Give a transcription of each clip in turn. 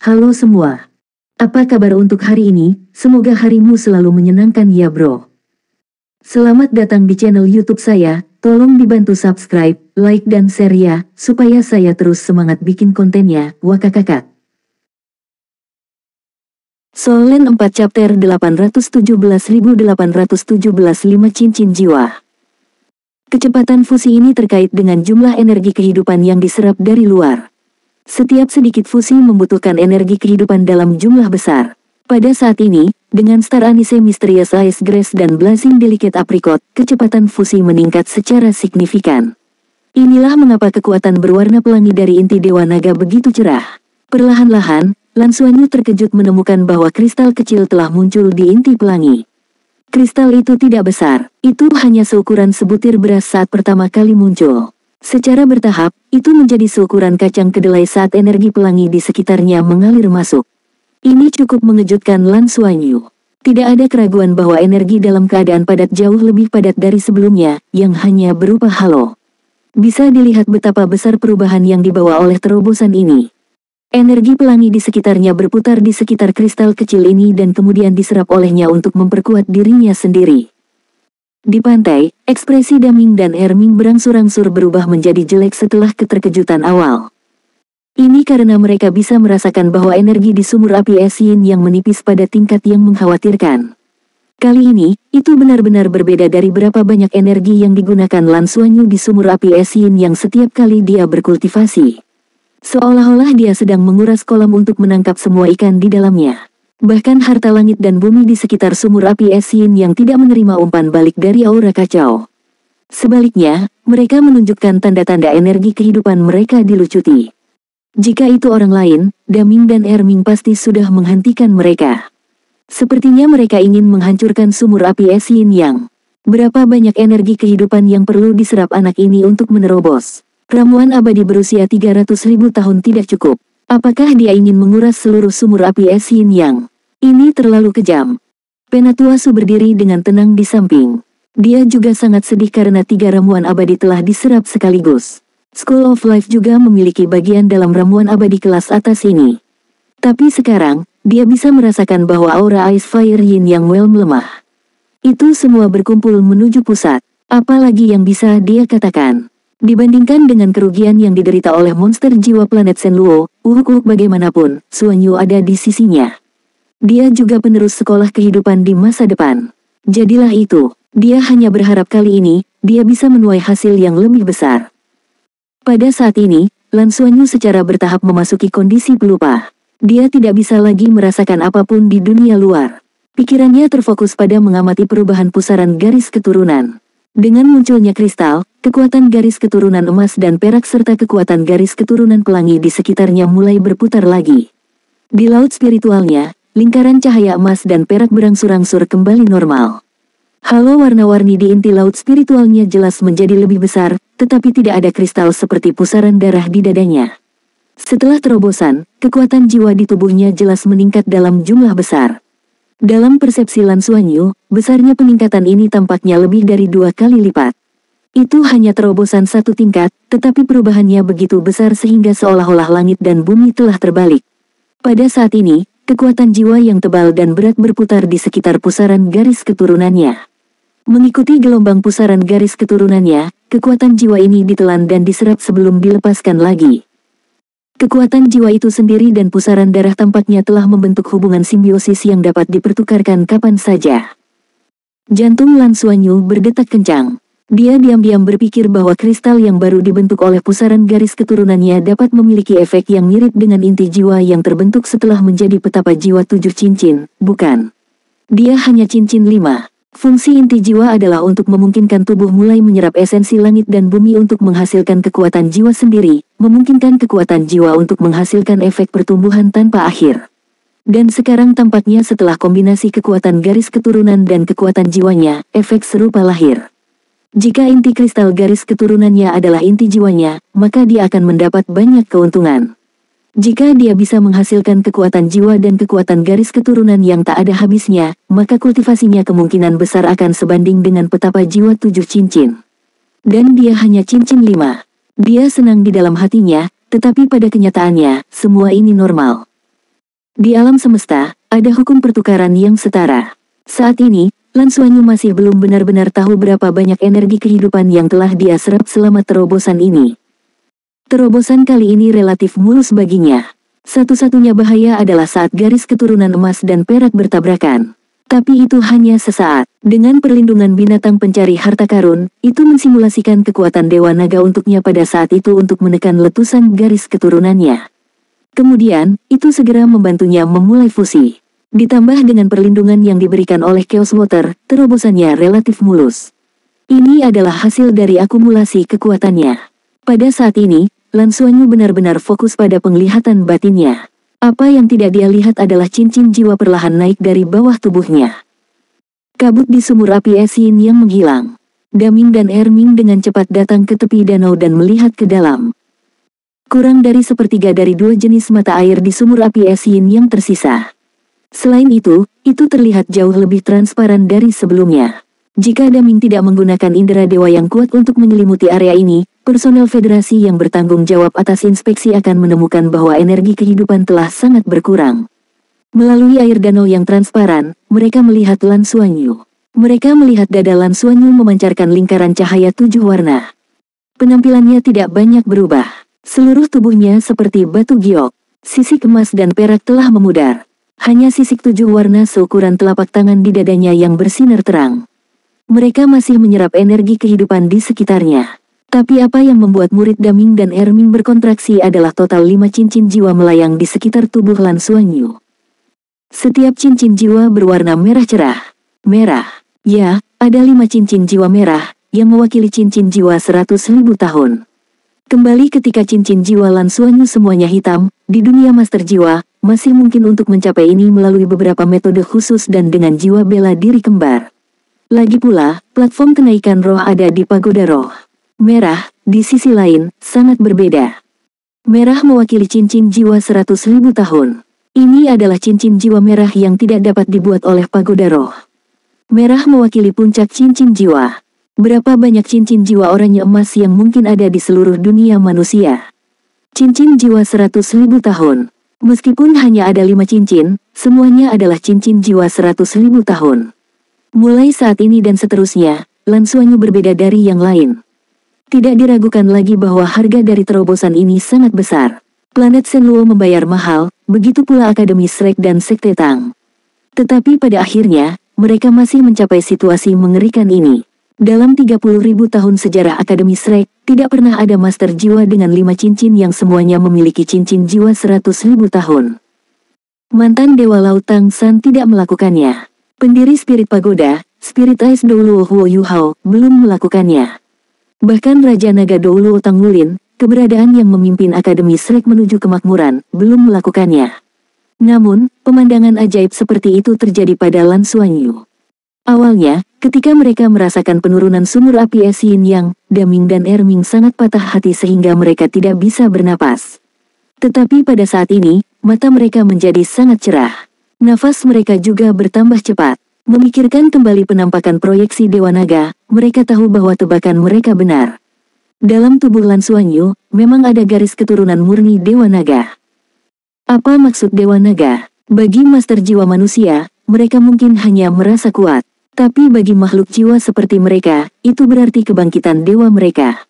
Halo semua. Apa kabar untuk hari ini? Semoga harimu selalu menyenangkan ya bro. Selamat datang di channel YouTube saya. Tolong dibantu subscribe, like dan share ya, supaya saya terus semangat bikin kontennya. Wakakakak. Solen 4 chapter 817.817 5 cincin jiwa. Kecepatan fusi ini terkait dengan jumlah energi kehidupan yang diserap dari luar. Setiap sedikit fusi membutuhkan energi kehidupan dalam jumlah besar. Pada saat ini, dengan Star Anise Mysterious Ice Grace dan Blazing Delicate Apricot, kecepatan fusi meningkat secara signifikan. Inilah mengapa kekuatan berwarna pelangi dari inti Dewa Naga begitu cerah. Perlahan-lahan, Lan Xuanyu terkejut menemukan bahwa kristal kecil telah muncul di inti pelangi. Kristal itu tidak besar, itu hanya seukuran sebutir beras saat pertama kali muncul. Secara bertahap, itu menjadi seukuran kacang kedelai saat energi pelangi di sekitarnya mengalir masuk. Ini cukup mengejutkan Lan Xuanyu. Tidak ada keraguan bahwa energi dalam keadaan padat jauh lebih padat dari sebelumnya, yang hanya berupa halo. Bisa dilihat betapa besar perubahan yang dibawa oleh terobosan ini. Energi pelangi di sekitarnya berputar di sekitar kristal kecil ini dan kemudian diserap olehnya untuk memperkuat dirinya sendiri. Di pantai, ekspresi Daming dan Herming berangsur-angsur berubah menjadi jelek setelah keterkejutan awal. Ini karena mereka bisa merasakan bahwa energi di sumur api es yin yang menipis pada tingkat yang mengkhawatirkan. Kali ini, itu benar-benar berbeda dari berapa banyak energi yang digunakan Lan Xuanyu di sumur api es yin yang setiap kali dia berkultivasi. Seolah-olah dia sedang menguras kolam untuk menangkap semua ikan di dalamnya. Bahkan harta langit dan bumi di sekitar sumur api es yin yang tidak menerima umpan balik dari aura kacau. Sebaliknya, mereka menunjukkan tanda-tanda energi kehidupan mereka dilucuti. Jika itu orang lain, Daming dan Herming pasti sudah menghentikan mereka. Sepertinya mereka ingin menghancurkan sumur api es yin yang. Berapa banyak energi kehidupan yang perlu diserap anak ini untuk menerobos? Ramuan abadi berusia 300.000 tahun tidak cukup. Apakah dia ingin menguras seluruh sumur api es yin yang? Ini terlalu kejam. Penatua Su berdiri dengan tenang di samping. Dia juga sangat sedih karena 3 ramuan abadi telah diserap sekaligus. School of Life juga memiliki bagian dalam ramuan abadi kelas atas ini. Tapi sekarang, dia bisa merasakan bahwa aura Ice Fire Yin yang well melemah. Itu semua berkumpul menuju pusat. Apalagi yang bisa dia katakan? Dibandingkan dengan kerugian yang diderita oleh monster jiwa planet Shenluo, bagaimanapun, Xuanyu ada di sisinya. Dia juga penerus sekolah kehidupan di masa depan. Jadilah itu, dia hanya berharap kali ini, dia bisa menuai hasil yang lebih besar. Pada saat ini, Lan Xuanyu secara bertahap memasuki kondisi pelupa. Dia tidak bisa lagi merasakan apapun di dunia luar. Pikirannya terfokus pada mengamati perubahan pusaran garis keturunan. Dengan munculnya kristal, kekuatan garis keturunan emas dan perak serta kekuatan garis keturunan pelangi di sekitarnya mulai berputar lagi. Di laut spiritualnya, lingkaran cahaya emas dan perak berangsur-angsur kembali normal. Halo warna-warni di inti laut spiritualnya jelas menjadi lebih besar, tetapi tidak ada kristal seperti pusaran darah di dadanya. Setelah terobosan, kekuatan jiwa di tubuhnya jelas meningkat dalam jumlah besar. Dalam persepsi Lan Xuanyu, besarnya peningkatan ini tampaknya lebih dari 2 kali lipat. Itu hanya terobosan 1 tingkat, tetapi perubahannya begitu besar sehingga seolah-olah langit dan bumi telah terbalik. Pada saat ini, kekuatan jiwa yang tebal dan berat berputar di sekitar pusaran garis keturunannya. Mengikuti gelombang pusaran garis keturunannya, kekuatan jiwa ini ditelan dan diserap sebelum dilepaskan lagi. Kekuatan jiwa itu sendiri dan pusaran darah tampaknya telah membentuk hubungan simbiosis yang dapat dipertukarkan kapan saja. Jantung Lan Xuanyu berdetak kencang. Dia diam-diam berpikir bahwa kristal yang baru dibentuk oleh pusaran garis keturunannya dapat memiliki efek yang mirip dengan inti jiwa yang terbentuk setelah menjadi petapa jiwa 7 cincin, bukan? Dia hanya cincin 5. Fungsi inti jiwa adalah untuk memungkinkan tubuh mulai menyerap esensi langit dan bumi untuk menghasilkan kekuatan jiwa sendiri, memungkinkan kekuatan jiwa untuk menghasilkan efek pertumbuhan tanpa akhir. Dan sekarang tampaknya setelah kombinasi kekuatan garis keturunan dan kekuatan jiwanya, efek serupa lahir. Jika inti kristal garis keturunannya adalah inti jiwanya, maka dia akan mendapat banyak keuntungan. Jika dia bisa menghasilkan kekuatan jiwa dan kekuatan garis keturunan yang tak ada habisnya, maka kultivasinya kemungkinan besar akan sebanding dengan petapa jiwa 7 cincin. Dan dia hanya cincin 5. Dia senang di dalam hatinya, tetapi pada kenyataannya, semua ini normal. Di alam semesta, ada hukum pertukaran yang setara. Saat ini, Lan Xuanyu masih belum benar-benar tahu berapa banyak energi kehidupan yang telah dia serap selama terobosan ini. Terobosan kali ini relatif mulus baginya. Satu-satunya bahaya adalah saat garis keturunan emas dan perak bertabrakan. Tapi itu hanya sesaat. Dengan perlindungan binatang pencari harta karun, itu mensimulasikan kekuatan Dewa Naga untuknya pada saat itu untuk menekan letusan garis keturunannya. Kemudian, itu segera membantunya memulai fusi. Ditambah dengan perlindungan yang diberikan oleh Chaos Water, terobosannya relatif mulus. Ini adalah hasil dari akumulasi kekuatannya. Pada saat ini, Lan Xuanyu benar-benar fokus pada penglihatan batinnya. Apa yang tidak dia lihat adalah cincin jiwa perlahan naik dari bawah tubuhnya. Kabut di sumur api Esin yang menghilang. Daming dan Erming dengan cepat datang ke tepi danau dan melihat ke dalam. Kurang dari sepertiga dari dua jenis mata air di sumur api Esin yang tersisa. Selain itu terlihat jauh lebih transparan dari sebelumnya. Jika Daming tidak menggunakan indera dewa yang kuat untuk menyelimuti area ini, personel federasi yang bertanggung jawab atas inspeksi akan menemukan bahwa energi kehidupan telah sangat berkurang. Melalui air danau yang transparan, mereka melihat Lan Xuanyu. Mereka melihat dada Lan Xuanyu memancarkan lingkaran cahaya 7 warna. Penampilannya tidak banyak berubah. Seluruh tubuhnya seperti batu giok. Sisik emas dan perak telah memudar. Hanya sisik 7 warna seukuran telapak tangan di dadanya yang bersinar terang. Mereka masih menyerap energi kehidupan di sekitarnya. Tapi apa yang membuat murid Daming dan Erming berkontraksi adalah total 5 cincin jiwa melayang di sekitar tubuh Lan Xuanyu. Setiap cincin jiwa berwarna merah cerah. Merah. Ya, ada 5 cincin jiwa merah, yang mewakili cincin jiwa 100.000 tahun. Kembali ketika cincin jiwa Lan Xuanyu semuanya hitam, di dunia master jiwa, masih mungkin untuk mencapai ini melalui beberapa metode khusus dan dengan jiwa bela diri kembar. Lagi pula, platform kenaikan roh ada di pagoda roh. Merah, di sisi lain, sangat berbeda. Merah mewakili cincin jiwa 100.000 tahun. Ini adalah cincin jiwa merah yang tidak dapat dibuat oleh pagoda roh. Merah mewakili puncak cincin jiwa. Berapa banyak cincin jiwa oranye emas yang mungkin ada di seluruh dunia manusia? Cincin jiwa 100.000 tahun. Meskipun hanya ada 5 cincin, semuanya adalah cincin jiwa 100.000 tahun. Mulai saat ini dan seterusnya, Lan Xuanyu berbeda dari yang lain. Tidak diragukan lagi bahwa harga dari terobosan ini sangat besar. Planet Shenluo membayar mahal, begitu pula Akademi Shrek dan Sekte Tang. Tetapi pada akhirnya, mereka masih mencapai situasi mengerikan ini. Dalam 30.000 tahun sejarah Akademi Shrek, tidak pernah ada master jiwa dengan 5 cincin yang semuanya memiliki cincin jiwa 100.000 tahun. Mantan Dewa Laut Tang San tidak melakukannya. Pendiri Spirit Pagoda, Spirit Ice Douluo Huo Yuhao, belum melakukannya. Bahkan Raja Naga Douluo Tang Wulin, keberadaan yang memimpin Akademi Shrek menuju kemakmuran, belum melakukannya. Namun, pemandangan ajaib seperti itu terjadi pada Lan Xuanyu. Awalnya, ketika mereka merasakan penurunan sumur api es Yin Yang, Daming dan Erming sangat patah hati sehingga mereka tidak bisa bernapas. Tetapi pada saat ini, mata mereka menjadi sangat cerah. Nafas mereka juga bertambah cepat. Memikirkan kembali penampakan proyeksi Dewa Naga, mereka tahu bahwa tebakan mereka benar. Dalam tubuh Lan Xuanyu, memang ada garis keturunan murni Dewa Naga. Apa maksud Dewa Naga? Bagi master jiwa manusia, mereka mungkin hanya merasa kuat. Tapi bagi makhluk jiwa seperti mereka, itu berarti kebangkitan dewa mereka.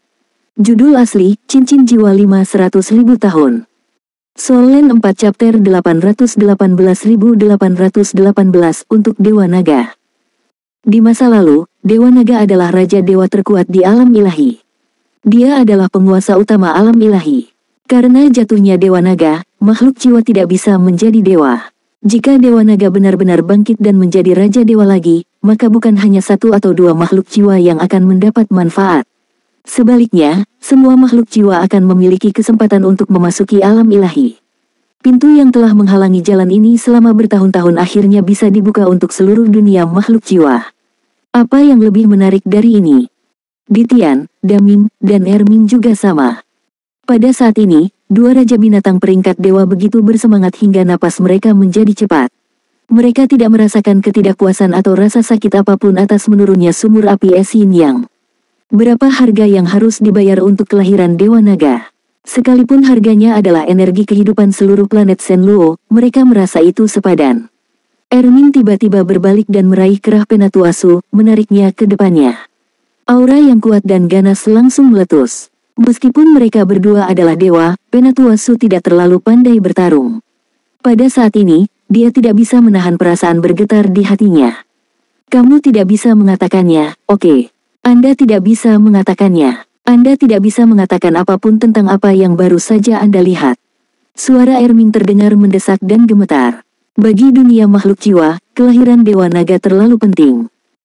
Judul asli, Cincin Jiwa 500.000 tahun. Soul Land 4 Chapter 818.818 untuk Dewa Naga. Di masa lalu, Dewa Naga adalah Raja Dewa terkuat di alam ilahi. Dia adalah penguasa utama alam ilahi. Karena jatuhnya Dewa Naga, makhluk jiwa tidak bisa menjadi dewa. Jika Dewa Naga benar-benar bangkit dan menjadi Raja Dewa lagi, maka bukan hanya 1 atau 2 makhluk jiwa yang akan mendapat manfaat. Sebaliknya, semua makhluk jiwa akan memiliki kesempatan untuk memasuki alam ilahi. Pintu yang telah menghalangi jalan ini selama bertahun-tahun akhirnya bisa dibuka untuk seluruh dunia makhluk jiwa. Apa yang lebih menarik dari ini? Ditian, Daming, dan Erming juga sama. Pada saat ini, 2 raja binatang peringkat dewa begitu bersemangat hingga napas mereka menjadi cepat. Mereka tidak merasakan ketidakpuasan atau rasa sakit apapun atas menurunnya sumur api es Yin Yang. Berapa harga yang harus dibayar untuk kelahiran Dewa Naga? Sekalipun harganya adalah energi kehidupan seluruh planet Shenluo, mereka merasa itu sepadan. Erming tiba-tiba berbalik dan meraih kerah Penatuasu, menariknya ke depannya. Aura yang kuat dan ganas langsung meletus. Meskipun mereka berdua adalah dewa, Penatuasu tidak terlalu pandai bertarung. Pada saat ini, dia tidak bisa menahan perasaan bergetar di hatinya. Kamu tidak bisa mengatakannya, oke. Anda tidak bisa mengatakannya. Anda tidak bisa mengatakan apapun tentang apa yang baru saja Anda lihat. Suara Erming terdengar mendesak dan gemetar. Bagi dunia makhluk jiwa, kelahiran Dewa Naga terlalu penting.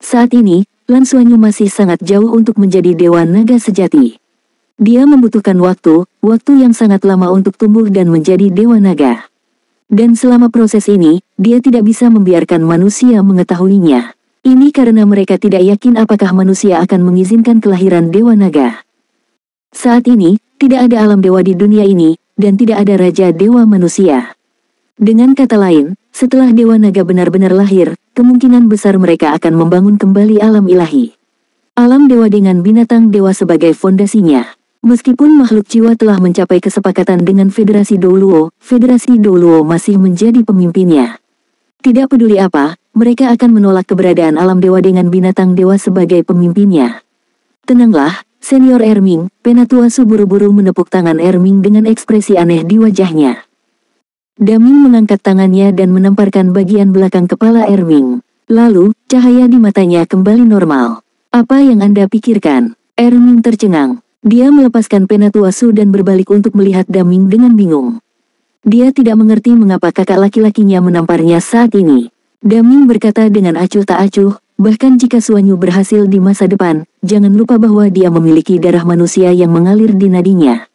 Saat ini, Lan Xuanyu masih sangat jauh untuk menjadi Dewa Naga sejati. Dia membutuhkan waktu yang sangat lama untuk tumbuh dan menjadi Dewa Naga. Dan selama proses ini, dia tidak bisa membiarkan manusia mengetahuinya. Ini karena mereka tidak yakin apakah manusia akan mengizinkan kelahiran Dewa Naga. Saat ini, tidak ada alam dewa di dunia ini, dan tidak ada raja dewa manusia. Dengan kata lain, setelah Dewa Naga benar-benar lahir, kemungkinan besar mereka akan membangun kembali alam ilahi. Alam dewa dengan binatang dewa sebagai fondasinya. Meskipun makhluk jiwa telah mencapai kesepakatan dengan Federasi Douluo masih menjadi pemimpinnya. Tidak peduli apa, mereka akan menolak keberadaan alam dewa dengan binatang dewa sebagai pemimpinnya. Tenanglah, Senior Erming, Penatuasu buru-buru menepuk tangan Erming dengan ekspresi aneh di wajahnya. Daming mengangkat tangannya dan menamparkan bagian belakang kepala Erming. Lalu, cahaya di matanya kembali normal. Apa yang Anda pikirkan? Erming tercengang. Dia melepaskan Penatuasu dan berbalik untuk melihat Daming dengan bingung. Dia tidak mengerti mengapa kakak laki-lakinya menamparnya saat ini. Daming berkata dengan acuh tak acuh, bahkan jika Xuanyu berhasil di masa depan, jangan lupa bahwa dia memiliki darah manusia yang mengalir di nadinya.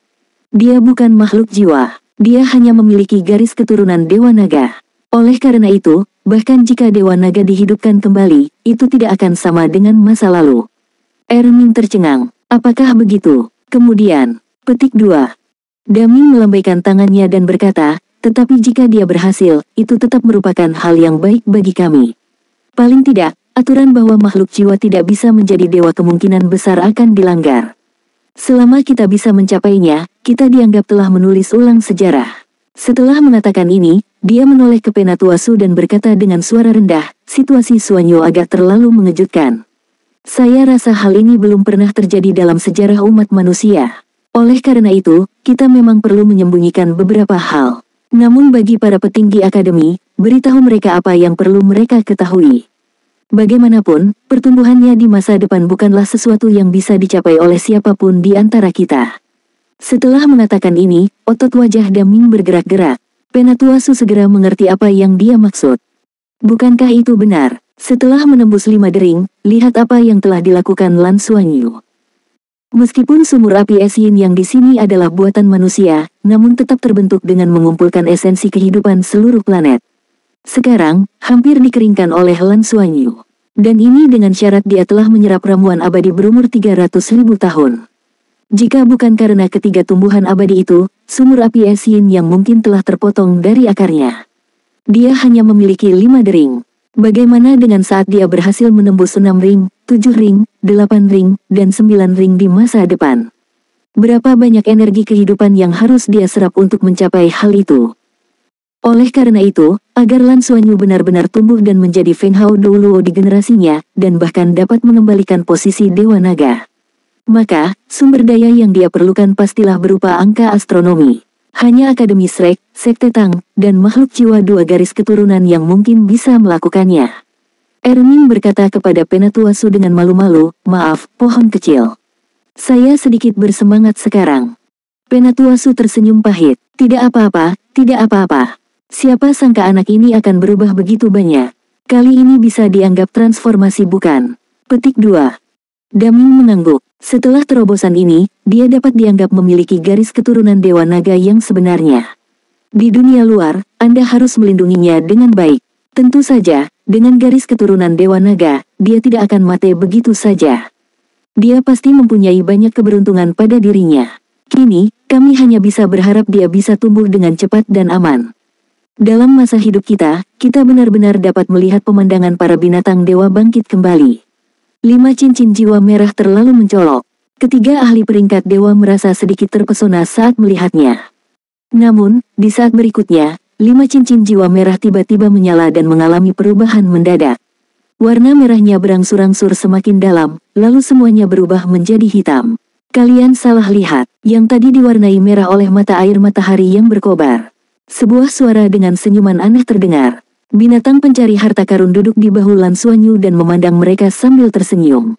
Dia bukan makhluk jiwa, dia hanya memiliki garis keturunan Dewa Naga. Oleh karena itu, bahkan jika Dewa Naga dihidupkan kembali, itu tidak akan sama dengan masa lalu. Erming tercengang, apakah begitu? Kemudian, petik 2. Daming melambaikan tangannya dan berkata, tetapi jika dia berhasil, itu tetap merupakan hal yang baik bagi kami. Paling tidak, aturan bahwa makhluk jiwa tidak bisa menjadi dewa kemungkinan besar akan dilanggar. Selama kita bisa mencapainya, kita dianggap telah menulis ulang sejarah. Setelah mengatakan ini, dia menoleh ke Penatuasu dan berkata dengan suara rendah, situasi Xuanyu agak terlalu mengejutkan. Saya rasa hal ini belum pernah terjadi dalam sejarah umat manusia. Oleh karena itu, kita memang perlu menyembunyikan beberapa hal. Namun bagi para petinggi akademi, beritahu mereka apa yang perlu mereka ketahui. Bagaimanapun, pertumbuhannya di masa depan bukanlah sesuatu yang bisa dicapai oleh siapapun di antara kita. Setelah mengatakan ini, otot wajah Daming bergerak-gerak. Penatuasu segera mengerti apa yang dia maksud. Bukankah itu benar? Setelah menembus 5 dering, lihat apa yang telah dilakukan Lan Xuanyu. Meskipun sumur api es yin yang di sini adalah buatan manusia, namun tetap terbentuk dengan mengumpulkan esensi kehidupan seluruh planet. Sekarang, hampir dikeringkan oleh Lan Xuanyu. Dan ini dengan syarat dia telah menyerap ramuan abadi berumur 300.000 tahun. Jika bukan karena ketiga tumbuhan abadi itu, sumur api es yin yang mungkin telah terpotong dari akarnya. Dia hanya memiliki 5 dering. Bagaimana dengan saat dia berhasil menembus 6 ring, 7 ring, 8 ring, dan 9 ring di masa depan? Berapa banyak energi kehidupan yang harus dia serap untuk mencapai hal itu? Oleh karena itu, agar Lan Xuanyu benar-benar tumbuh dan menjadi Feng Hao Douluo di generasinya, dan bahkan dapat mengembalikan posisi Dewa Naga, maka, sumber daya yang dia perlukan pastilah berupa angka astronomi. Hanya Akademi Shrek, Sekte Tang, dan makhluk jiwa 2 garis keturunan yang mungkin bisa melakukannya. Erming berkata kepada Penatuasu dengan malu-malu, maaf, pohon kecil. Saya sedikit bersemangat sekarang. Penatuasu tersenyum pahit. Tidak apa-apa, tidak apa-apa. Siapa sangka anak ini akan berubah begitu banyak. Kali ini bisa dianggap transformasi bukan? Petik 2. Daming mengangguk. Setelah terobosan ini, dia dapat dianggap memiliki garis keturunan Dewa Naga yang sebenarnya. Di dunia luar, Anda harus melindunginya dengan baik. Tentu saja, dengan garis keturunan Dewa Naga, dia tidak akan mati begitu saja. Dia pasti mempunyai banyak keberuntungan pada dirinya. Kini, kami hanya bisa berharap dia bisa tumbuh dengan cepat dan aman. Dalam masa hidup kita, kita benar-benar dapat melihat pemandangan para binatang dewa bangkit kembali. 5 cincin jiwa merah terlalu mencolok. Ketiga ahli peringkat dewa merasa sedikit terpesona saat melihatnya. Namun, di saat berikutnya, 5 cincin jiwa merah tiba-tiba menyala dan mengalami perubahan mendadak. Warna merahnya berangsur-angsur semakin dalam, lalu semuanya berubah menjadi hitam. Kalian salah lihat, yang tadi diwarnai merah oleh mata air matahari yang berkobar. Sebuah suara dengan senyuman aneh terdengar. Binatang pencari harta karun duduk di bahu Lan Xuanyu dan memandang mereka sambil tersenyum.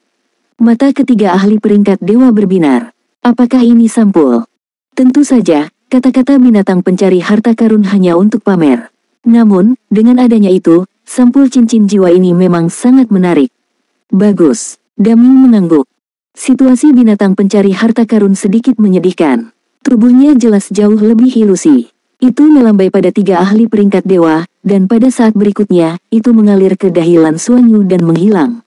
Mata ketiga ahli peringkat dewa berbinar. Apakah ini sampul? Tentu saja, kata-kata binatang pencari harta karun hanya untuk pamer. Namun, dengan adanya itu, sampul cincin jiwa ini memang sangat menarik. Bagus, Daming mengangguk. Situasi binatang pencari harta karun sedikit menyedihkan. Tubuhnya jelas jauh lebih ilusi. Itu melambai pada 3 ahli peringkat dewa, dan pada saat berikutnya, itu mengalir ke dahi Lan Xuanyu dan menghilang.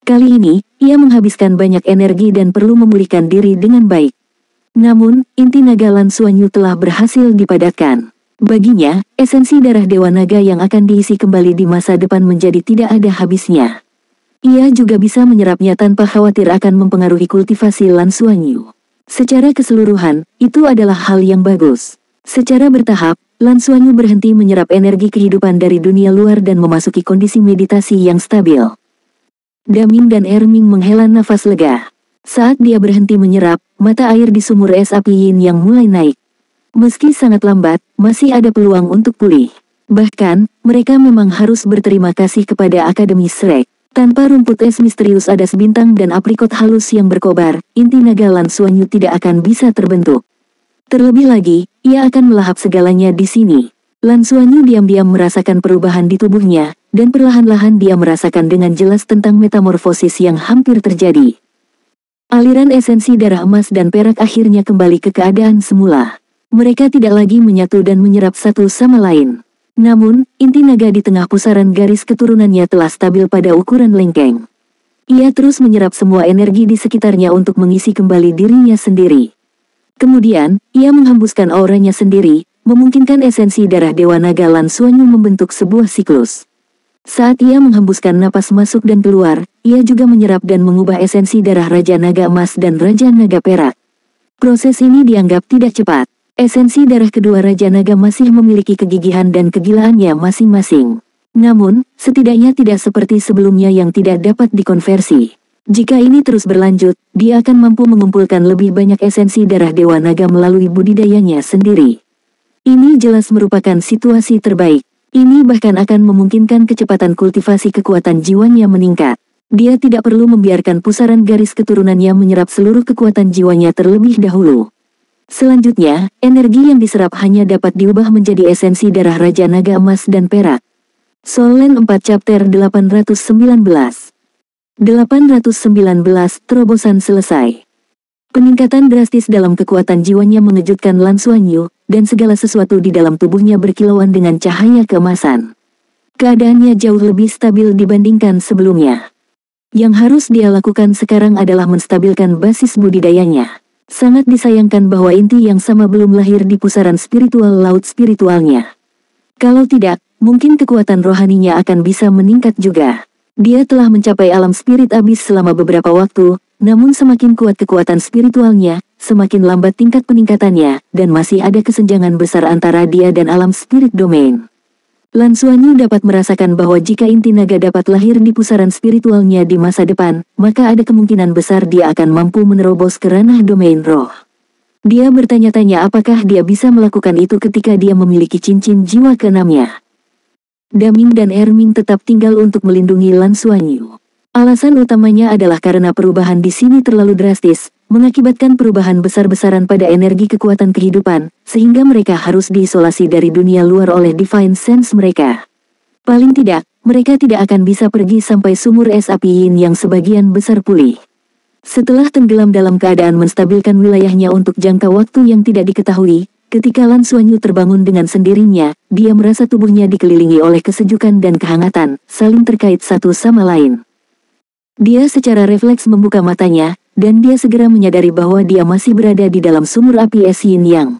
Kali ini, ia menghabiskan banyak energi dan perlu memulihkan diri dengan baik. Namun, inti naga Lan Xuanyu telah berhasil dipadatkan. Baginya, esensi darah Dewa Naga yang akan diisi kembali di masa depan menjadi tidak ada habisnya. Ia juga bisa menyerapnya tanpa khawatir akan mempengaruhi kultivasi Lan Xuanyu. Secara keseluruhan, itu adalah hal yang bagus. Secara bertahap, Lan Xuanyu berhenti menyerap energi kehidupan dari dunia luar dan memasuki kondisi meditasi yang stabil. Daming dan Erming menghela nafas lega. Saat dia berhenti menyerap, mata air di sumur es api Yin yang mulai naik. Meski sangat lambat, masih ada peluang untuk pulih. Bahkan, mereka memang harus berterima kasih kepada Akademi Shrek. Tanpa rumput es misterius adas bintang dan aprikot halus yang berkobar, inti naga Lan Xuanyu tidak akan bisa terbentuk. Terlebih lagi, ia akan melahap segalanya di sini. Lan Xuanyu diam-diam merasakan perubahan di tubuhnya, dan perlahan-lahan dia merasakan dengan jelas tentang metamorfosis yang hampir terjadi. Aliran esensi darah emas dan perak akhirnya kembali ke keadaan semula. Mereka tidak lagi menyatu dan menyerap satu sama lain. Namun, inti naga di tengah pusaran garis keturunannya telah stabil pada ukuran lengkeng. Ia terus menyerap semua energi di sekitarnya untuk mengisi kembali dirinya sendiri. Kemudian, ia menghembuskan auranya sendiri, memungkinkan esensi darah Dewa Naga Lan Xuanyu membentuk sebuah siklus. Saat ia menghembuskan napas masuk dan keluar, ia juga menyerap dan mengubah esensi darah Raja Naga Emas dan Raja Naga Perak. Proses ini dianggap tidak cepat. Esensi darah kedua Raja Naga masih memiliki kegigihan dan kegilaannya masing-masing. Namun, setidaknya tidak seperti sebelumnya yang tidak dapat dikonversi. Jika ini terus berlanjut, dia akan mampu mengumpulkan lebih banyak esensi darah Dewa Naga melalui budidayanya sendiri. Ini jelas merupakan situasi terbaik. Ini bahkan akan memungkinkan kecepatan kultivasi kekuatan jiwanya meningkat. Dia tidak perlu membiarkan pusaran garis keturunannya menyerap seluruh kekuatan jiwanya terlebih dahulu. Selanjutnya, energi yang diserap hanya dapat diubah menjadi esensi darah Raja Naga Emas dan Perak. Soul Land 4 Chapter 819. Terobosan selesai. Peningkatan drastis dalam kekuatan jiwanya mengejutkan Lan Xuanyu, dan segala sesuatu di dalam tubuhnya berkilauan dengan cahaya keemasan. Keadaannya jauh lebih stabil dibandingkan sebelumnya. Yang harus dia lakukan sekarang adalah menstabilkan basis budidayanya. Sangat disayangkan bahwa inti yang sama belum lahir di pusaran spiritual laut spiritualnya. Kalau tidak, mungkin kekuatan rohaninya akan bisa meningkat juga. Dia telah mencapai alam spirit abis selama beberapa waktu, namun semakin kuat kekuatan spiritualnya, semakin lambat tingkat peningkatannya, dan masih ada kesenjangan besar antara dia dan alam spirit domain. Lan Xuanyu dapat merasakan bahwa jika inti naga dapat lahir di pusaran spiritualnya di masa depan, maka ada kemungkinan besar dia akan mampu menerobos ke ranah domain roh. Dia bertanya-tanya apakah dia bisa melakukan itu ketika dia memiliki cincin jiwa keenamnya. Daming dan Erming tetap tinggal untuk melindungi Lan Xuanyu. Alasan utamanya adalah karena perubahan di sini terlalu drastis, mengakibatkan perubahan besar-besaran pada energi kekuatan kehidupan, sehingga mereka harus diisolasi dari dunia luar oleh Divine Sense mereka. Paling tidak, mereka tidak akan bisa pergi sampai sumur es api Yin yang sebagian besar pulih. Setelah tenggelam dalam keadaan menstabilkan wilayahnya untuk jangka waktu yang tidak diketahui, ketika Lan Xuanyu terbangun dengan sendirinya, dia merasa tubuhnya dikelilingi oleh kesejukan dan kehangatan, saling terkait satu sama lain. Dia secara refleks membuka matanya, dan dia segera menyadari bahwa dia masih berada di dalam sumur api es Yin Yang.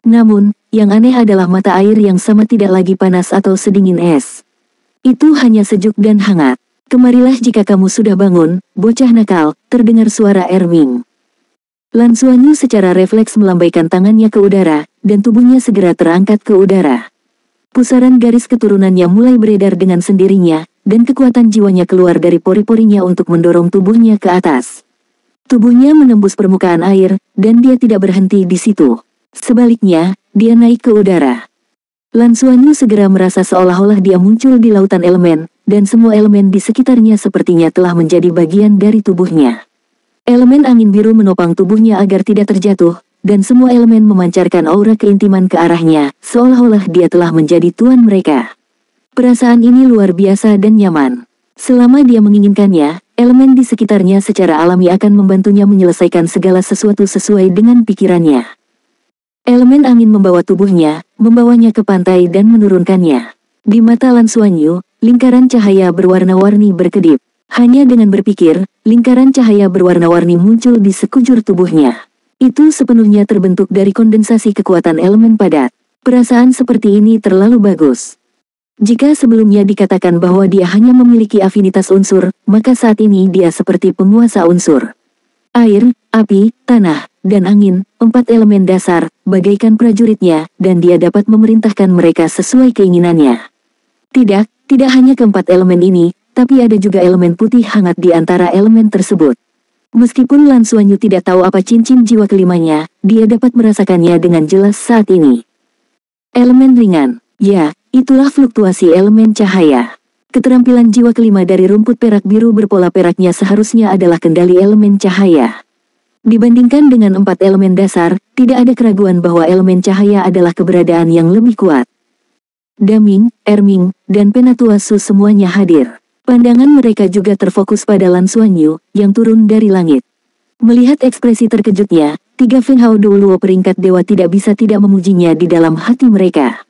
Namun, yang aneh adalah mata air yang sama tidak lagi panas atau sedingin es. Itu hanya sejuk dan hangat. Kemarilah jika kamu sudah bangun, bocah nakal, terdengar suara Erming. Lan Xuanyu secara refleks melambaikan tangannya ke udara, dan tubuhnya segera terangkat ke udara. Pusaran garis keturunannya mulai beredar dengan sendirinya, dan kekuatan jiwanya keluar dari pori-porinya untuk mendorong tubuhnya ke atas. Tubuhnya menembus permukaan air, dan dia tidak berhenti di situ. Sebaliknya, dia naik ke udara. Lan Xuanyu segera merasa seolah-olah dia muncul di lautan elemen, dan semua elemen di sekitarnya sepertinya telah menjadi bagian dari tubuhnya. Elemen angin biru menopang tubuhnya agar tidak terjatuh, dan semua elemen memancarkan aura keintiman ke arahnya, seolah-olah dia telah menjadi tuan mereka. Perasaan ini luar biasa dan nyaman. Selama dia menginginkannya, elemen di sekitarnya secara alami akan membantunya menyelesaikan segala sesuatu sesuai dengan pikirannya. Elemen angin membawa tubuhnya, membawanya ke pantai dan menurunkannya. Di mata Lan Xuanyu, lingkaran cahaya berwarna-warni berkedip. Hanya dengan berpikir, lingkaran cahaya berwarna-warni muncul di sekujur tubuhnya. Itu sepenuhnya terbentuk dari kondensasi kekuatan elemen padat. Perasaan seperti ini terlalu bagus. Jika sebelumnya dikatakan bahwa dia hanya memiliki afinitas unsur, maka saat ini dia seperti penguasa unsur. Air, api, tanah, dan angin, 4 elemen dasar, bagaikan prajuritnya, dan dia dapat memerintahkan mereka sesuai keinginannya. Tidak hanya keempat elemen ini, tapi ada juga elemen putih hangat di antara elemen tersebut. Meskipun Lan Xuanyu tidak tahu apa cincin jiwa kelimanya, dia dapat merasakannya dengan jelas saat ini. Elemen ringan. Ya, itulah fluktuasi elemen cahaya. Keterampilan jiwa kelima dari rumput perak biru berpola peraknya seharusnya adalah kendali elemen cahaya. Dibandingkan dengan 4 elemen dasar, tidak ada keraguan bahwa elemen cahaya adalah keberadaan yang lebih kuat. Daming, Erming, dan Penatua Su semuanya hadir. Pandangan mereka juga terfokus pada Lan Xuanyu, yang turun dari langit. Melihat ekspresi terkejutnya, 3 Feng Hao Duoluo peringkat dewa tidak bisa tidak memujinya di dalam hati mereka.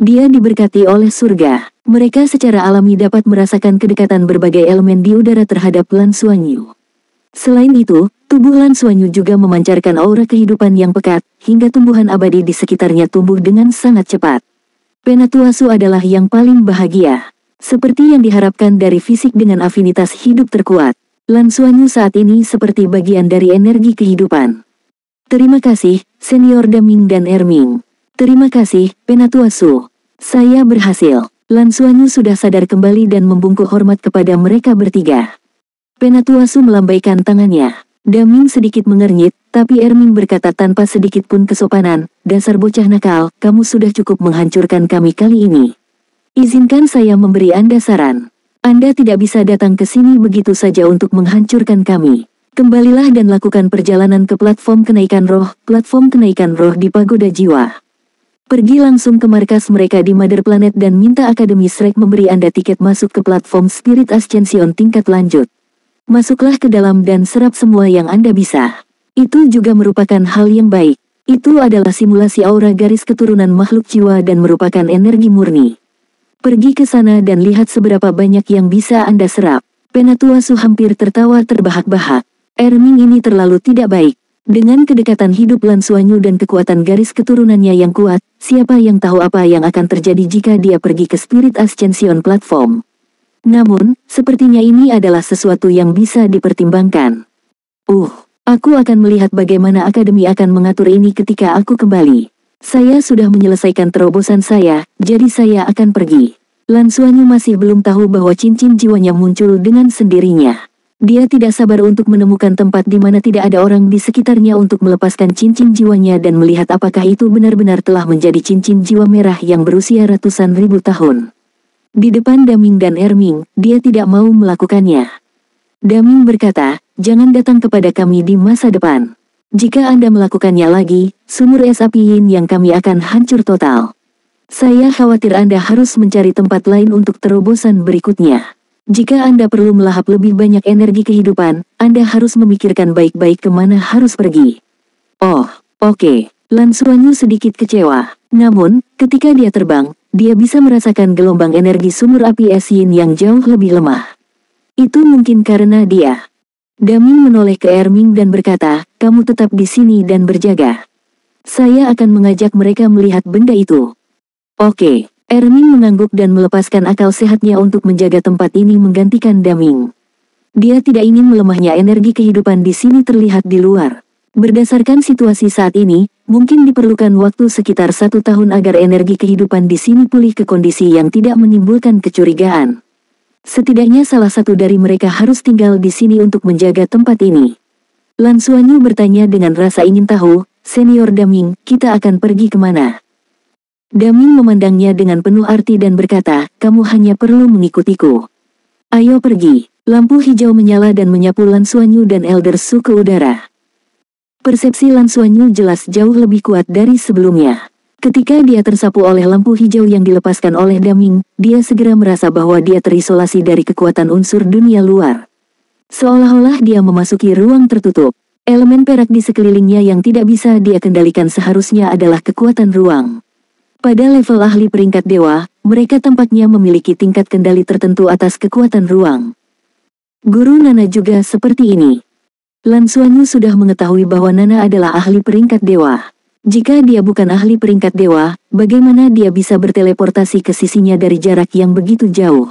Dia diberkati oleh surga. Mereka secara alami dapat merasakan kedekatan berbagai elemen di udara terhadap Lan Xuanyu. Selain itu, tubuh Lan Xuanyu juga memancarkan aura kehidupan yang pekat, hingga tumbuhan abadi di sekitarnya tumbuh dengan sangat cepat. Penatua Su adalah yang paling bahagia. Seperti yang diharapkan dari fisik dengan afinitas hidup terkuat, Lan Xuanyu saat ini seperti bagian dari energi kehidupan. Terima kasih, Senior Daming dan Erming. Terima kasih, Penatua Su. Saya berhasil. Lan Xuanyu sudah sadar kembali dan membungkuk hormat kepada mereka bertiga. Penatua Su melambaikan tangannya. Daming sedikit mengernyit, tapi Erming berkata tanpa sedikit pun kesopanan, "Dasar bocah nakal, kamu sudah cukup menghancurkan kami kali ini. Izinkan saya memberi Anda saran. Anda tidak bisa datang ke sini begitu saja untuk menghancurkan kami. Kembalilah dan lakukan perjalanan ke platform kenaikan roh di Pagoda Jiwa. Pergi langsung ke markas mereka di Mother Planet dan minta Akademi Shrek memberi Anda tiket masuk ke platform Spirit Ascension tingkat lanjut. Masuklah ke dalam dan serap semua yang Anda bisa. Itu juga merupakan hal yang baik. Itu adalah simulasi aura garis keturunan makhluk jiwa dan merupakan energi murni. Pergi ke sana dan lihat seberapa banyak yang bisa Anda serap." Penatua Su hampir tertawa terbahak-bahak. Erming ini terlalu tidak baik. Dengan kedekatan hidup Lan Xuanyu dan kekuatan garis keturunannya yang kuat, siapa yang tahu apa yang akan terjadi jika dia pergi ke Spirit Ascension Platform. Namun, sepertinya ini adalah sesuatu yang bisa dipertimbangkan. Aku akan melihat bagaimana Akademi akan mengatur ini ketika aku kembali. Saya sudah menyelesaikan terobosan saya, jadi saya akan pergi. Lan Xuanyu masih belum tahu bahwa cincin jiwanya muncul dengan sendirinya. Dia tidak sabar untuk menemukan tempat di mana tidak ada orang di sekitarnya untuk melepaskan cincin jiwanya dan melihat apakah itu benar-benar telah menjadi cincin jiwa merah yang berusia ratusan ribu tahun. Di depan Daming dan Erming, dia tidak mau melakukannya. Daming berkata, "Jangan datang kepada kami di masa depan. Jika Anda melakukannya lagi, sumur es api Yin yang kami akan hancur total. Saya khawatir Anda harus mencari tempat lain untuk terobosan berikutnya. Jika Anda perlu melahap lebih banyak energi kehidupan, Anda harus memikirkan baik-baik kemana harus pergi." "Oh, oke." Lan Xuanyu sedikit kecewa. Namun, ketika dia terbang, dia bisa merasakan gelombang energi sumur api es Yin yang jauh lebih lemah. Itu mungkin karena dia. Daming menoleh ke Erming dan berkata, "Kamu tetap di sini dan berjaga. Saya akan mengajak mereka melihat benda itu." "Oke." Erming mengangguk dan melepaskan akal sehatnya untuk menjaga tempat ini menggantikan Daming. Dia tidak ingin melemahnya energi kehidupan di sini terlihat di luar. Berdasarkan situasi saat ini, mungkin diperlukan waktu sekitar 1 tahun agar energi kehidupan di sini pulih ke kondisi yang tidak menimbulkan kecurigaan. Setidaknya salah satu dari mereka harus tinggal di sini untuk menjaga tempat ini. Lan Xuanyu bertanya dengan rasa ingin tahu, Senior Daming, kita akan pergi kemana? Daming memandangnya dengan penuh arti dan berkata, kamu hanya perlu mengikutiku. Ayo pergi. Lampu hijau menyala dan menyapu Lan Xuanyu dan Elder Su ke udara. Persepsi Lan Xuanyu jelas jauh lebih kuat dari sebelumnya. Ketika dia tersapu oleh lampu hijau yang dilepaskan oleh Daming, dia segera merasa bahwa dia terisolasi dari kekuatan unsur dunia luar. Seolah-olah dia memasuki ruang tertutup. Elemen perak di sekelilingnya yang tidak bisa dia kendalikan seharusnya adalah kekuatan ruang. Pada level ahli peringkat dewa, mereka tampaknya memiliki tingkat kendali tertentu atas kekuatan ruang. Guru Nana juga seperti ini. Lan Xuanyu sudah mengetahui bahwa Nana adalah ahli peringkat dewa. Jika dia bukan ahli peringkat dewa, bagaimana dia bisa berteleportasi ke sisinya dari jarak yang begitu jauh?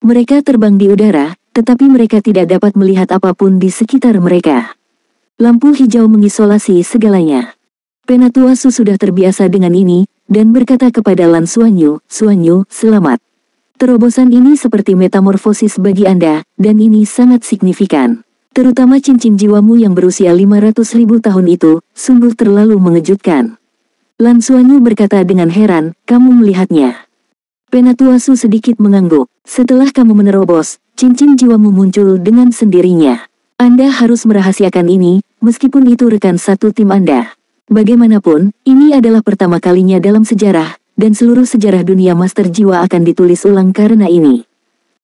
Mereka terbang di udara, tetapi mereka tidak dapat melihat apapun di sekitar mereka. Lampu hijau mengisolasi segalanya. Penatua Su sudah terbiasa dengan ini, dan berkata kepada Lan Xuanyu, Xuanyu, selamat. Terobosan ini seperti metamorfosis bagi Anda, dan ini sangat signifikan. Terutama cincin jiwamu yang berusia 500.000 tahun itu, sungguh terlalu mengejutkan. Lan Xuanyu berkata dengan heran, kamu melihatnya. Penatua Su sedikit mengangguk. Setelah kamu menerobos, cincin jiwamu muncul dengan sendirinya. Anda harus merahasiakan ini, meskipun itu rekan satu tim Anda. Bagaimanapun, ini adalah pertama kalinya dalam sejarah, dan seluruh sejarah dunia Master Jiwa akan ditulis ulang karena ini.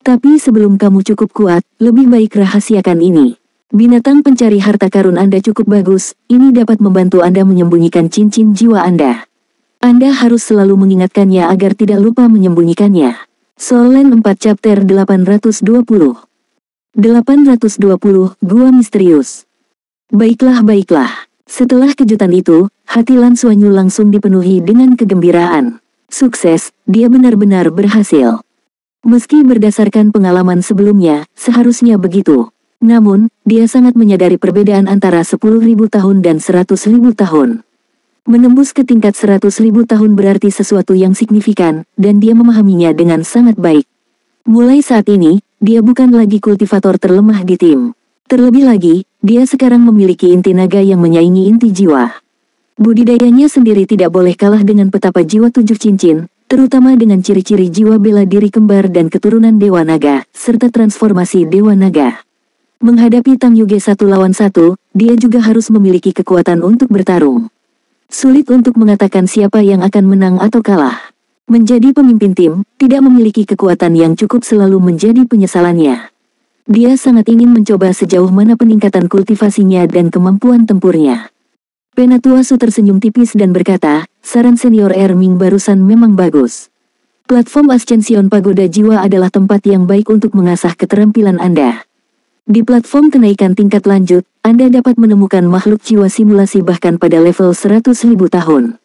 Tapi sebelum kamu cukup kuat, lebih baik rahasiakan ini. Binatang pencari harta karun Anda cukup bagus, ini dapat membantu Anda menyembunyikan cincin jiwa Anda. Anda harus selalu mengingatkannya agar tidak lupa menyembunyikannya. Soul Land 4 Chapter 820. Gua Misterius. Baiklah. Setelah kejutan itu, hati Lan Xuanyu langsung dipenuhi dengan kegembiraan. Sukses, dia benar-benar berhasil. Meski berdasarkan pengalaman sebelumnya, seharusnya begitu. Namun, dia sangat menyadari perbedaan antara 10.000 tahun dan 100.000 tahun. Menembus ke tingkat 100.000 tahun berarti sesuatu yang signifikan, dan dia memahaminya dengan sangat baik. Mulai saat ini, dia bukan lagi kultivator terlemah di tim. Terlebih lagi, dia sekarang memiliki inti naga yang menyaingi inti jiwa. Budidayanya sendiri tidak boleh kalah dengan petapa jiwa 7 cincin, terutama dengan ciri-ciri jiwa bela diri kembar dan keturunan Dewa Naga, serta transformasi Dewa Naga. Menghadapi Tang Yuge 1 lawan 1, dia juga harus memiliki kekuatan untuk bertarung. Sulit untuk mengatakan siapa yang akan menang atau kalah. Menjadi pemimpin tim, tidak memiliki kekuatan yang cukup selalu menjadi penyesalannya. Dia sangat ingin mencoba sejauh mana peningkatan kultivasinya dan kemampuan tempurnya. Penatua Su tersenyum tipis dan berkata, saran senior Erming barusan memang bagus. Platform Ascension Pagoda Jiwa adalah tempat yang baik untuk mengasah keterampilan Anda. Di platform kenaikan tingkat lanjut, Anda dapat menemukan makhluk jiwa simulasi bahkan pada level 100.000 tahun.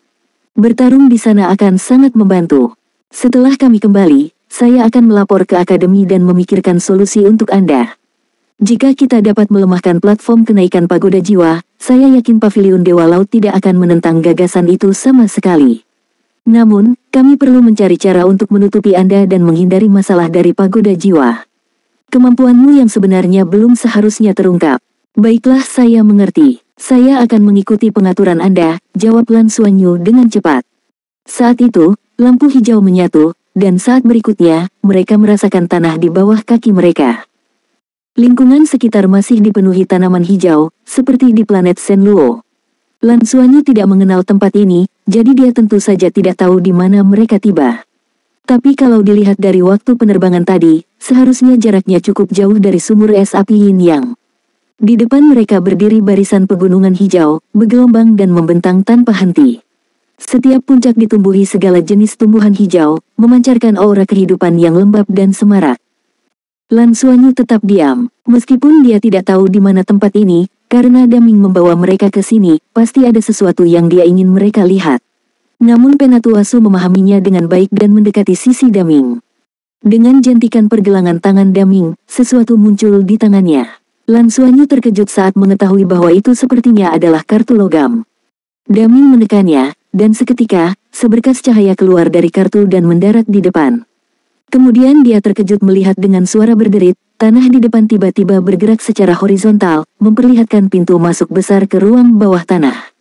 Bertarung di sana akan sangat membantu. Setelah kami kembali, saya akan melapor ke akademi dan memikirkan solusi untuk Anda. Jika kita dapat melemahkan platform kenaikan pagoda jiwa, saya yakin Paviliun Dewa Laut tidak akan menentang gagasan itu sama sekali. Namun, kami perlu mencari cara untuk menutupi Anda dan menghindari masalah dari pagoda jiwa. Kemampuanmu yang sebenarnya belum seharusnya terungkap. Baiklah, saya mengerti. Saya akan mengikuti pengaturan Anda, jawab Lan Xuanyu dengan cepat. Saat itu, lampu hijau menyatu, dan saat berikutnya, mereka merasakan tanah di bawah kaki mereka. Lingkungan sekitar masih dipenuhi tanaman hijau, seperti di planet Shenluo. Lan Xuanyu tidak mengenal tempat ini, jadi dia tentu saja tidak tahu di mana mereka tiba. Tapi kalau dilihat dari waktu penerbangan tadi, seharusnya jaraknya cukup jauh dari sumur es api Yin Yang. Di depan mereka berdiri barisan pegunungan hijau, bergelombang dan membentang tanpa henti. Setiap puncak ditumbuhi segala jenis tumbuhan hijau, memancarkan aura kehidupan yang lembab dan semarak. Lan Xuanyu tetap diam, meskipun dia tidak tahu di mana tempat ini, karena Daming membawa mereka ke sini, pasti ada sesuatu yang dia ingin mereka lihat. Namun Penatua Su memahaminya dengan baik dan mendekati sisi Daming. Dengan jentikan pergelangan tangan Daming, sesuatu muncul di tangannya. Lan Xuanyu terkejut saat mengetahui bahwa itu sepertinya adalah kartu logam. Daming menekannya, dan seketika, seberkas cahaya keluar dari kartu dan mendarat di depan. Kemudian dia terkejut melihat dengan suara berderit, tanah di depan tiba-tiba bergerak secara horizontal, memperlihatkan pintu masuk besar ke ruang bawah tanah.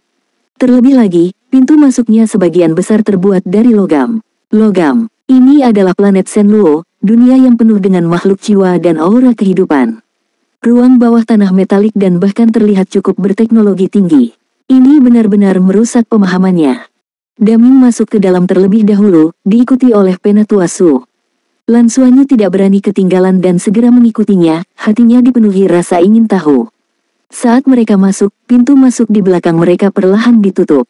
Terlebih lagi, pintu masuknya sebagian besar terbuat dari logam. Logam, ini adalah planet Shenluo, dunia yang penuh dengan makhluk jiwa dan aura kehidupan. Ruang bawah tanah metalik dan bahkan terlihat cukup berteknologi tinggi. Ini benar-benar merusak pemahamannya. Daming masuk ke dalam terlebih dahulu, diikuti oleh Penatua Su. Lan Xuanyu tidak berani ketinggalan dan segera mengikutinya, hatinya dipenuhi rasa ingin tahu. Saat mereka masuk, pintu masuk di belakang mereka perlahan ditutup.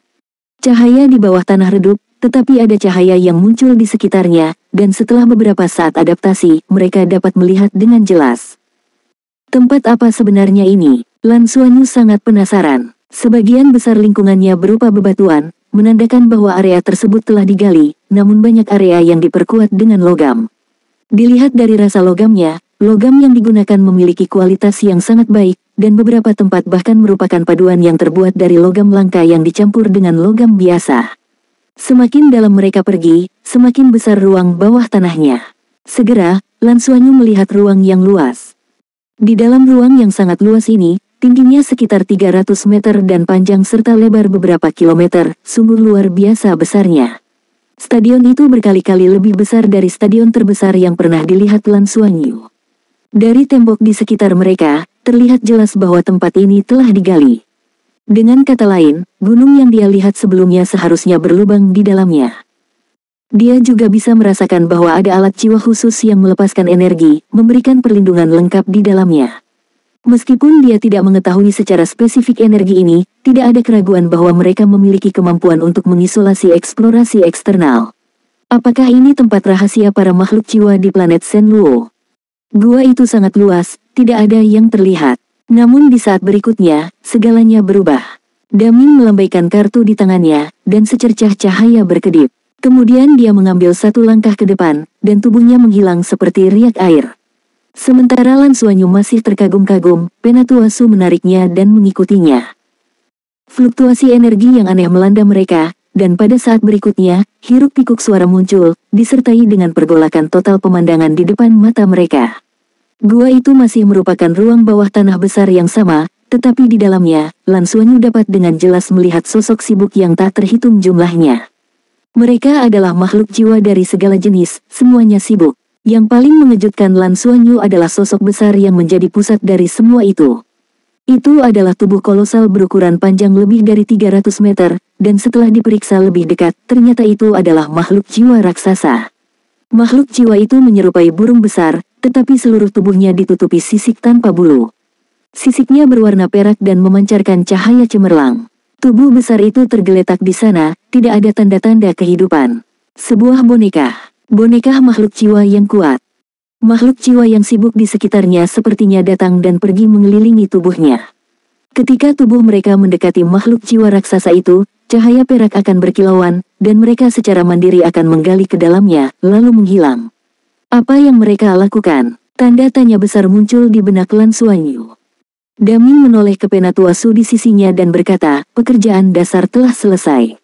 Cahaya di bawah tanah redup, tetapi ada cahaya yang muncul di sekitarnya, dan setelah beberapa saat adaptasi, mereka dapat melihat dengan jelas. Tempat apa sebenarnya ini? Lan Xuanyu sangat penasaran. Sebagian besar lingkungannya berupa bebatuan, menandakan bahwa area tersebut telah digali, namun banyak area yang diperkuat dengan logam. Dilihat dari rasa logamnya, logam yang digunakan memiliki kualitas yang sangat baik, dan beberapa tempat bahkan merupakan paduan yang terbuat dari logam langka yang dicampur dengan logam biasa. Semakin dalam mereka pergi, semakin besar ruang bawah tanahnya. Segera, Lan Xuanyu melihat ruang yang luas. Di dalam ruang yang sangat luas ini, tingginya sekitar 300 meter dan panjang serta lebar beberapa kilometer, sungguh luar biasa besarnya. Stadion itu berkali-kali lebih besar dari stadion terbesar yang pernah dilihat Lan Xuanyu. Dari tembok di sekitar mereka, terlihat jelas bahwa tempat ini telah digali. Dengan kata lain, gunung yang dia lihat sebelumnya seharusnya berlubang di dalamnya. Dia juga bisa merasakan bahwa ada alat jiwa khusus yang melepaskan energi, memberikan perlindungan lengkap di dalamnya. Meskipun dia tidak mengetahui secara spesifik energi ini, tidak ada keraguan bahwa mereka memiliki kemampuan untuk mengisolasi eksplorasi eksternal. Apakah ini tempat rahasia para makhluk jiwa di planet Shenluo? Gua itu sangat luas, tidak ada yang terlihat. Namun di saat berikutnya, segalanya berubah. Daming melambaikan kartu di tangannya, dan secercah cahaya berkedip. Kemudian dia mengambil satu langkah ke depan, dan tubuhnya menghilang seperti riak air. Sementara Lan Xuanyu masih terkagum-kagum, Penatua Su menariknya dan mengikutinya. Fluktuasi energi yang aneh melanda mereka, dan pada saat berikutnya, hiruk-pikuk suara muncul, disertai dengan pergolakan total pemandangan di depan mata mereka. Gua itu masih merupakan ruang bawah tanah besar yang sama, tetapi di dalamnya, Lan Xuanyu dapat dengan jelas melihat sosok sibuk yang tak terhitung jumlahnya. Mereka adalah makhluk jiwa dari segala jenis, semuanya sibuk. Yang paling mengejutkan Lan Xuanyu adalah sosok besar yang menjadi pusat dari semua itu. Itu adalah tubuh kolosal berukuran panjang lebih dari 300 meter, dan setelah diperiksa lebih dekat, ternyata itu adalah makhluk jiwa raksasa. Makhluk jiwa itu menyerupai burung besar, tetapi seluruh tubuhnya ditutupi sisik tanpa bulu. Sisiknya berwarna perak dan memancarkan cahaya cemerlang. Tubuh besar itu tergeletak di sana, tidak ada tanda-tanda kehidupan. Sebuah boneka. Boneka makhluk jiwa yang kuat. Makhluk jiwa yang sibuk di sekitarnya sepertinya datang dan pergi mengelilingi tubuhnya. Ketika tubuh mereka mendekati makhluk jiwa raksasa itu, cahaya perak akan berkilauan, dan mereka secara mandiri akan menggali ke dalamnya, lalu menghilang. Apa yang mereka lakukan? Tanda tanya besar muncul di benak Lan Xuanyu. Daming menoleh ke Penatua Su di sisinya dan berkata, pekerjaan dasar telah selesai.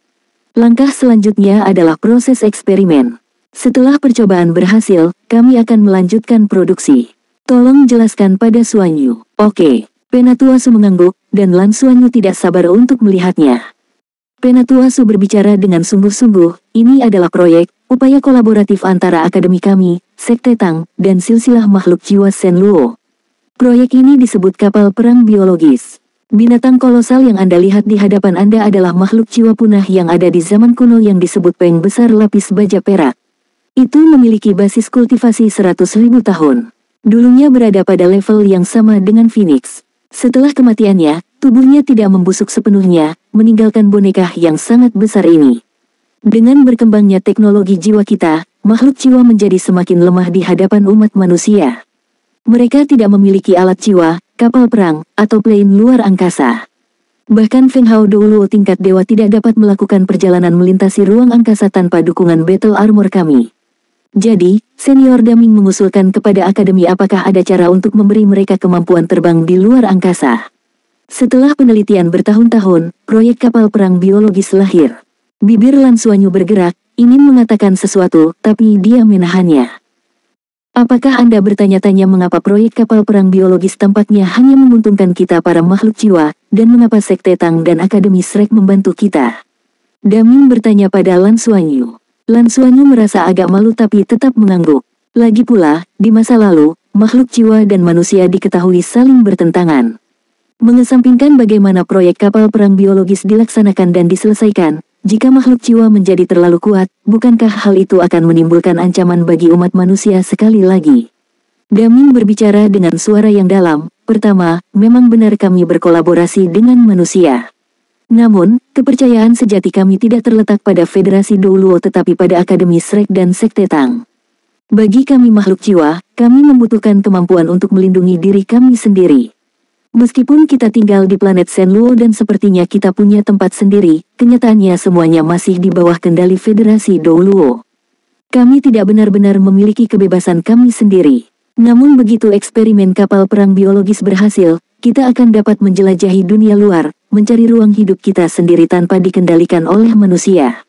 Langkah selanjutnya adalah proses eksperimen. Setelah percobaan berhasil, kami akan melanjutkan produksi. Tolong jelaskan pada Xuanyu. Oke. Penatua Su mengangguk, dan Lan Xuanyu tidak sabar untuk melihatnya. Penatua Su berbicara dengan sungguh-sungguh, ini adalah proyek, upaya kolaboratif antara akademi kami, Sekte Tang, dan silsilah makhluk jiwa Shenluo. Proyek ini disebut kapal perang biologis. Binatang kolosal yang Anda lihat di hadapan Anda adalah makhluk jiwa punah yang ada di zaman kuno yang disebut peng besar lapis baja perak. Itu memiliki basis kultivasi 100.000 tahun. Dulunya berada pada level yang sama dengan Phoenix. Setelah kematiannya, tubuhnya tidak membusuk sepenuhnya, meninggalkan boneka yang sangat besar ini. Dengan berkembangnya teknologi jiwa kita, makhluk jiwa menjadi semakin lemah di hadapan umat manusia. Mereka tidak memiliki alat jiwa, kapal perang, atau plane luar angkasa. Bahkan Feng Hao Doulo tingkat dewa tidak dapat melakukan perjalanan melintasi ruang angkasa tanpa dukungan battle armor kami. Jadi, Senior Daming mengusulkan kepada Akademi apakah ada cara untuk memberi mereka kemampuan terbang di luar angkasa. Setelah penelitian bertahun-tahun, proyek kapal perang biologis lahir. Bibir Lan Xuanyu bergerak, ingin mengatakan sesuatu, tapi dia menahannya. Apakah Anda bertanya-tanya mengapa proyek kapal perang biologis tampaknya hanya menguntungkan kita para makhluk jiwa, dan mengapa Sekte Tang dan Akademi Shrek membantu kita? Daming bertanya pada Lan Xuanyu. Lan Xuanyu merasa agak malu tapi tetap mengangguk. Lagi pula, di masa lalu, makhluk jiwa dan manusia diketahui saling bertentangan. Mengesampingkan bagaimana proyek kapal perang biologis dilaksanakan dan diselesaikan, jika makhluk jiwa menjadi terlalu kuat, bukankah hal itu akan menimbulkan ancaman bagi umat manusia sekali lagi? Daming berbicara dengan suara yang dalam. Pertama, memang benar kami berkolaborasi dengan manusia. Namun, kepercayaan sejati kami tidak terletak pada Federasi Douluo tetapi pada Akademi Shrek dan Sekte Tang. Bagi kami makhluk jiwa, kami membutuhkan kemampuan untuk melindungi diri kami sendiri. Meskipun kita tinggal di planet Shenluo dan sepertinya kita punya tempat sendiri, kenyataannya semuanya masih di bawah kendali Federasi Douluo. Kami tidak benar-benar memiliki kebebasan kami sendiri. Namun begitu eksperimen kapal perang biologis berhasil, kita akan dapat menjelajahi dunia luar, mencari ruang hidup kita sendiri tanpa dikendalikan oleh manusia.